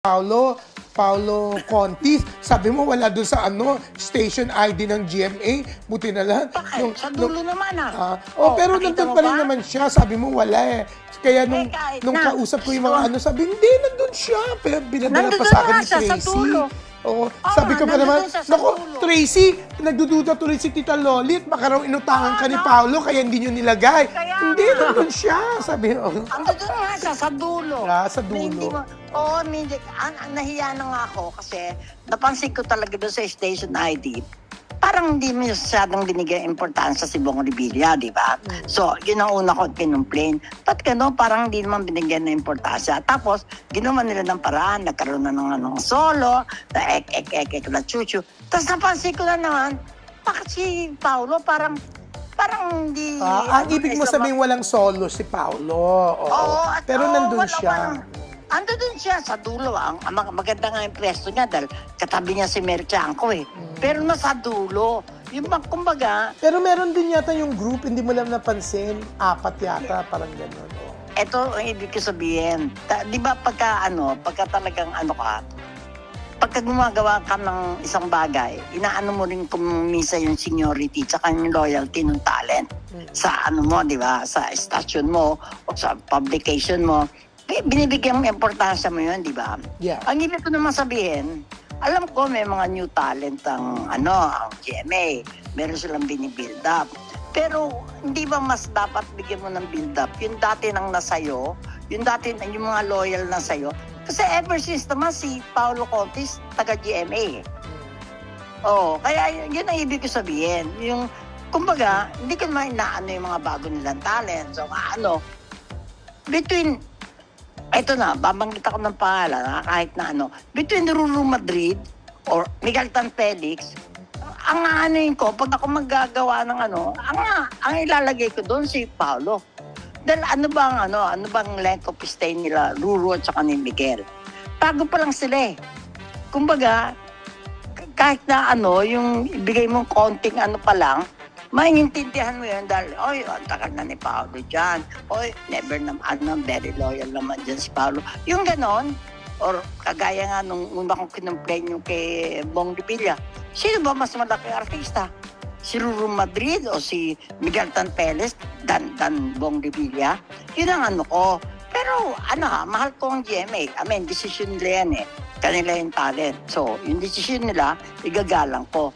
Paolo Contis, sabi mo wala doon sa station ID ng GMA, buti na lang. Bakit? Sa dulo naman pero nandun pa rin naman siya, sabi mo wala eh. Kaya nung kausap ko yung mga sabi, hindi, nandun siya. Pero binadala pa sa akin ni Tracy. Sabi ko pa naman, naku, Tracy, nagdududa tuloy si Tita Loli at baka raw inutangan ka ni Paolo kaya hindi nyo nilagay. Hindi, nandun siya. Sabi ko. Andun nga siya, sa dulo. Sa dulo. Oo, nahiya na nga ako kasi napansin ko talaga doon sa station ID. Parang hindi mo masyadong binigay importansya si Bong Revilla, di ba? So, yun ang una ko kinumplain. Ba't gano'n? Parang hindi naman binigyan ng importansya. Tapos, ginawa nila ng paraan, nagkaroon na ng solo, na chuchu. Tapos napansin ko na naman, bakit si Paolo parang hindi... ang ibig mo sabihin walang solo si Paolo. Pero nandun siya. Ando dun siya sa dulo. Maganda nga yung pwesto niya dahil katabi niya si Mary Chanco eh. Pero nasa dulo. Yung kumbaga... Pero meron din yata yung group, hindi mo lang napansin. 4 yata, parang gano'n. Ito ang ibig ko sabihin. Di ba pagka talagang pagka gumagawa ka ng isang bagay, inaano mo rin kung minsan yung seniority tsaka yung loyalty ng talent. Sa di ba? Sa station mo o sa publication mo. Binibigyan mo importansya mo yun, di ba? Yeah. Ang ibig ko naman sabihin, alam ko may mga new talent ang GMA. Meron silang binibuild up. Pero hindi ba mas dapat bigyan mo ng build up? Yung dati nang nasayo, yung mga loyal na sayo. Kasi ever since naman si Paolo Contis, taga GMA. Kaya yun ang ibig ko sabihin. Yung, kumbaga, hindi ko naman inaano yung mga bago nilang talent. So, ito na, babanggit ako ng pangalan, kahit na between Ruru Madrid or Miguel Tan Felix, ang ko, pag ako maggagawa ng ang ilalagay ko doon si Paolo. Dahil ano bang length of stay nila, Ruru at saka ni Miguel. Bago pa lang sila eh. Kumbaga, kahit na yung ibigay mong konting pa lang, maintindihan mo yun dahil, ang tagal na ni Paolo dyan. Never naman, very loyal naman dyan si Paolo. Yung ganon, or kagaya nga nung una kong kinumplain yung kay Bong Revilla, sino ba mas malaking artista? Si Ruru Madrid o si Miguel Tan Felix dan Bong Revilla? Yun ang ko. Pero mahal ko ang GMA. Decision nila yan eh. Kanila yung talent. So, yung decision nila, igagalang ko.